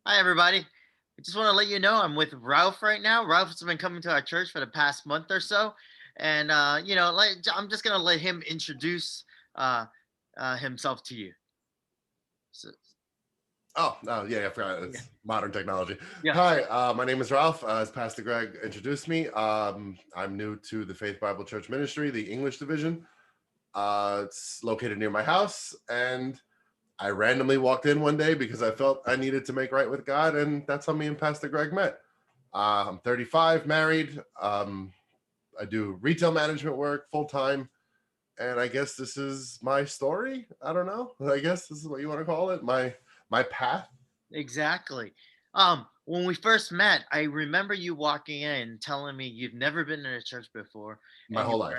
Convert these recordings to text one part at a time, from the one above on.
Hi, everybody. I just want to let you know I'm with Ralph right now. Ralph's been coming to our church for the past month or so, and I'm just gonna let him introduce uh, himself to you. So, Oh, no, yeah, I forgot. yeah, It's modern technology. yeah, Hi, my name is Ralph. As Pastor Greg introduced me, I'm new to the Faith Bible Church Ministry, the English division. It's located near my house, and I randomly walked in one day because I felt I needed to make right with God, and that's how me and Pastor Greg met. I'm 35, married. I do retail management work full time, and I guess this is my story. I don't know. I guess this is what you want to call it. My path. exactly. When we first met, I remember you walking in telling me you've never been in a church before, My and whole life.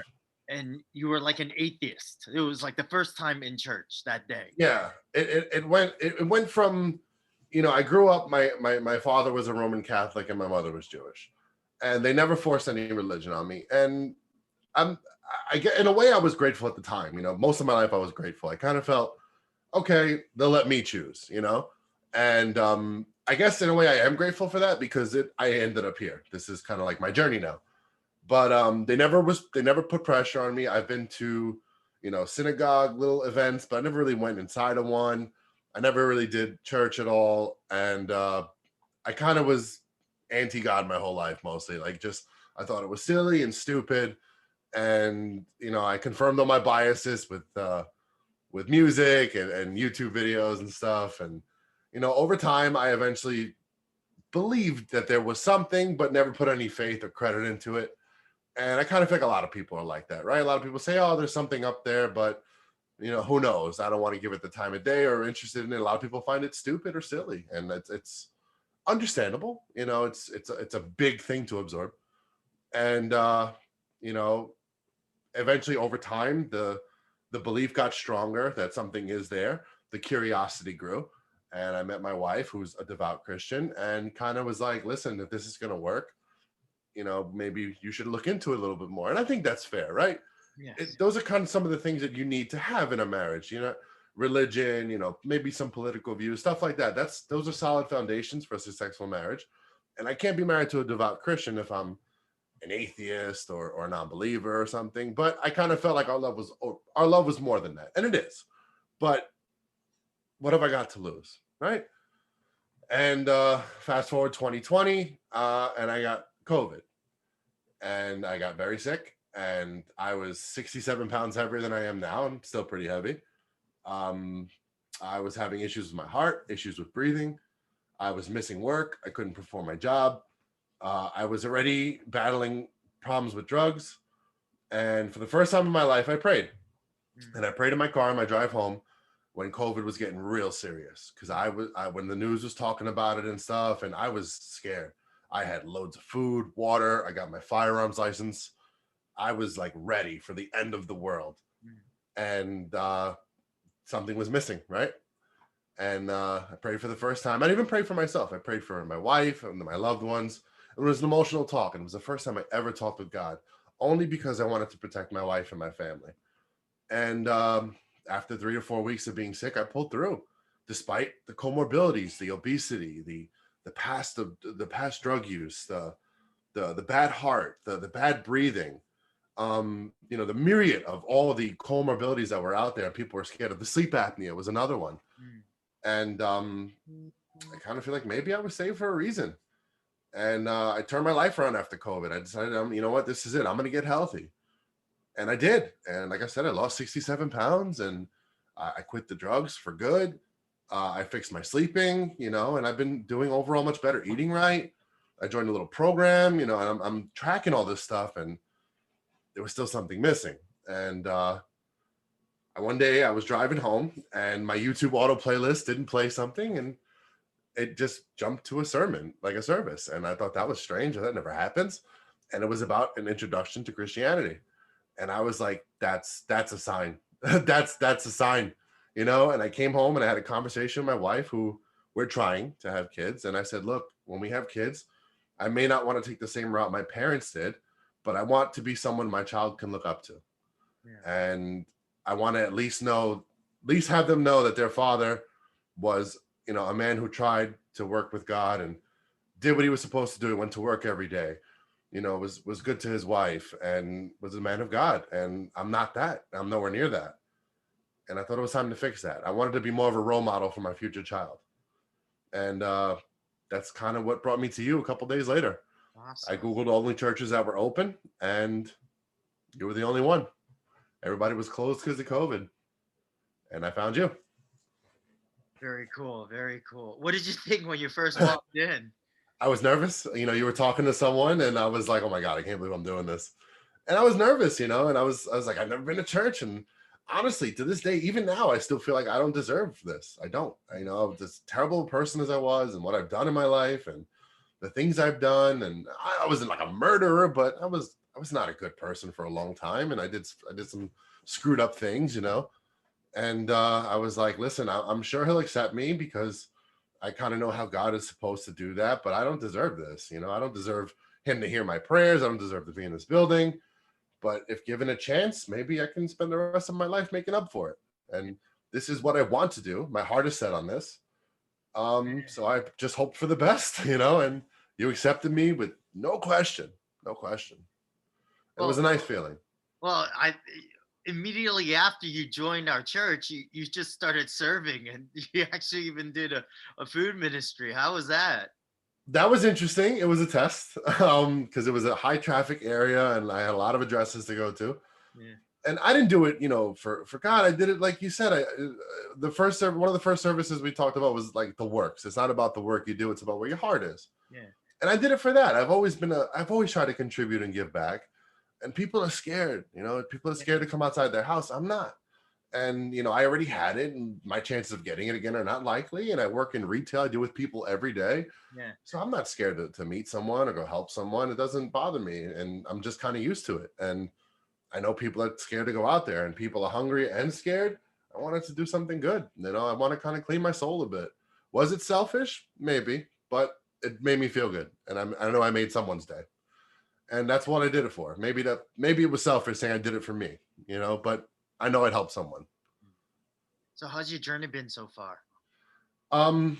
you were like an atheist. It was like the first time in church that day. Yeah, it went from, I grew up. My father was a Roman Catholic and my mother was Jewish, and they never forced any religion on me. And I'm I get in a way I was grateful at the time. Most of my life I was grateful. I kind of felt okay. They'll let me choose. And I guess in a way I am grateful for that because I ended up here. This is kind of like my journey now. But they never put pressure on me. I've been to synagogue little events, but I never really went inside of one. I never really did church at all, and I kind of was anti-God my whole life, mostly. Like, just I thought it was silly and stupid, and I confirmed all my biases with music and YouTube videos and stuff. And over time I eventually believed that there was something, but never put any faith or credit into it. And I kind of think a lot of people are like that, right? A lot of people say, oh, there's something up there, but who knows? I don't want to give it the time of day or interested in it. A lot of people find it stupid or silly, and it's understandable. It's a big thing to absorb. And you know, eventually over time, the belief got stronger that something is there. The curiosity grew. And I met my wife, who's a devout Christian, and kind of was like, listen, if this is gonna work, maybe you should look into it a little bit more. And I think that's fair, right? Yes. Those are kind of some of the things that you need to have in a marriage, religion, maybe some political views, stuff like that. Those are solid foundations for a successful marriage. And I can't be married to a devout Christian if I'm an atheist or a non-believer or something. But I kind of felt like our love was more than that. And it is. But what have I got to lose? Right. And fast forward 2020, and I got COVID. And I got very sick, and I was 67 pounds heavier than I am now. I'm still pretty heavy. Um, I was having issues with my heart, issues with breathing. I was missing work. I couldn't perform my job. I was already battling problems with drugs. And for the first time in my life, I prayed. Mm. And I prayed in my car on my drive home when COVID was getting real serious. Because when the news was talking about it and stuff, and I was scared. I had loads of food, water. I got my firearms license. I was like ready for the end of the world, Mm. and something was missing, right? And I prayed for the first time. I didn't even pray for myself. I prayed for my wife and my loved ones. It was an emotional talk, and it was the first time I ever talked with God, only because I wanted to protect my wife and my family. And after 3 or 4 weeks of being sick, I pulled through, despite the comorbidities, the obesity, the past drug use, the bad heart, the bad breathing, the myriad of all of the comorbidities that were out there people were scared of. The sleep apnea was another one. Mm. And I kind of feel like maybe I was saved for a reason. And I turned my life around after COVID. I decided, you know what, this is it. I'm going to get healthy. And I did. And like I said, I lost 67 pounds, and I quit the drugs for good. I fixed my sleeping, and I've been doing overall much better, eating right. I joined a little program, and I'm tracking all this stuff, and there was still something missing. And one day I was driving home, and my YouTube auto playlist didn't play something, and it just jumped to a sermon, like a service. And I thought that was strange. That never happens. And it was about an introduction to Christianity. And I was like, that's a sign. that's a sign, And I came home and I had a conversation with my wife, who we're trying to have kids. And I said, look, when we have kids, I may not want to take the same route my parents did, but I want to be someone my child can look up to. Yes. And I want to at least have them know that their father was a man who tried to work with God and did what he was supposed to do. He went to work every day, was good to his wife and was a man of God. And I'm not that. I'm nowhere near that. And I thought it was time to fix that. I wanted to be more of a role model for my future child. And that's kind of what brought me to you a couple days later. I Awesome. Googled all the churches that were open, and you were the only one. Everybody was closed because of COVID. And I found you. Very cool. Very cool. What did you think when you first walked in? I was nervous. You were talking to someone, and I was like, "Oh my God, I can't believe I'm doing this." And I was nervous, and I was like, "I've never been to church." And honestly, to this day, even now, I still feel like I don't deserve this. I don't. I'm this terrible person as I was, and what I've done in my life, and the things I've done. And I wasn't like a murderer, but I was not a good person for a long time, and I did some screwed up things. And I was like, "Listen, I'm sure he'll accept me because I kind of know how God is supposed to do that, but I don't deserve this. I don't deserve him to hear my prayers. I don't deserve to be in this building. But if given a chance, maybe I can spend the rest of my life making up for it. And this is what I want to do. My heart is set on this. So I just hope for the best, and you accepted me with no question, no question. It was a Well, nice feeling. well, I immediately after you joined our church, you just started serving, and you actually even did a food ministry. How was that? That was interesting. It was a test because it was a high traffic area and I had a lot of addresses to go to. Yeah. And I didn't do it, for God. I did it like you said. One of the first services we talked about was like the works. It's not about the work you do; it's about where your heart is. Yeah. And I did it for that. I've always tried to contribute and give back. And people are scared. People are scared to come outside their house. I'm not. And I already had it, and my chances of getting it again are not likely. And I work in retail. I deal with people every day, Yeah. so I'm not scared to meet someone or go help someone. It doesn't bother me, and I'm just kind of used to it. And I know people are scared to go out there, and people are hungry and scared. I wanted to do something good. I want to kind of clean my soul a bit. Was it selfish? Maybe, but it made me feel good, and I know I made someone's day, and that's what I did it for. Maybe it was selfish saying I did it for me, but I know it helped someone. So how's your journey been so far? Um,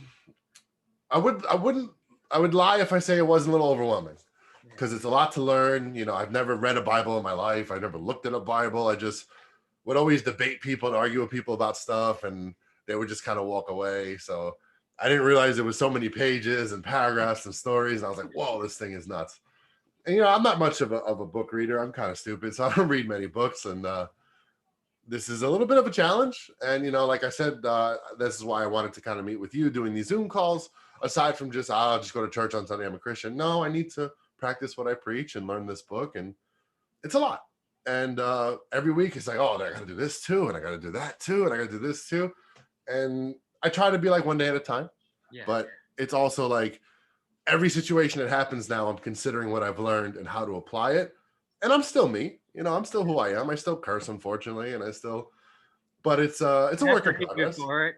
I would lie if I say it wasn't a little overwhelming Yeah. because it's a lot to learn. I've never read a Bible in my life. I never looked at a Bible. I just would always debate people and argue with people about stuff, and they would just kind of walk away. So I didn't realize there was so many pages and paragraphs and stories. And I was like, whoa, this thing is nuts. And I'm not much of a book reader. I'm kind of stupid, so I don't read many books. And this is a little bit of a challenge. And like I said, this is why I wanted to kind of meet with you doing these Zoom calls. Aside from just I'll just go to church on Sunday, I'm a Christian. No, I need to practice what I preach and learn this book, and it's a lot. And every week it's like, oh, I got to do this too, and I got to do that too, and I got to do this too. And I try to be like one day at a time, Yeah. but it's also like every situation that happens now, I'm considering what I've learned and how to apply it. And I'm still me, I'm still who I am. I still curse, unfortunately, and but it's a That's work in pretty good progress. for it.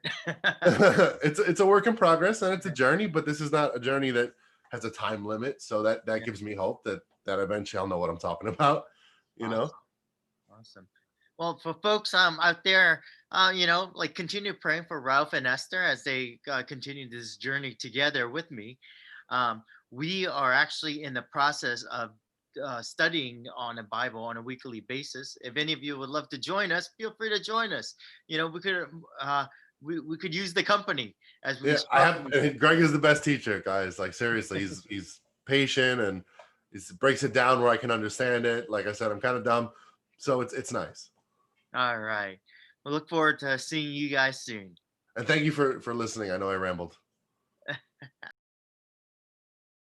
It's a work in progress, and it's a Yeah. journey, but this is not a journey that has a time limit. So that Yeah. gives me hope that eventually I'll know what I'm talking about, you know. Awesome. Awesome. Well, for folks out there, like continue praying for Ralph and Esther as they continue this journey together with me. Um, we are actually in the process of studying on a Bible on a weekly basis. If any of you would love to join us, feel free to join us. We could we could use the company as we Yeah, I struggle. have Greg is the best teacher, guys. Like seriously, he's patient and he breaks it down where I can understand it. Like I said, I'm kind of dumb, so it's nice. All right. We look forward to seeing you guys soon. And thank you for listening. I know I rambled.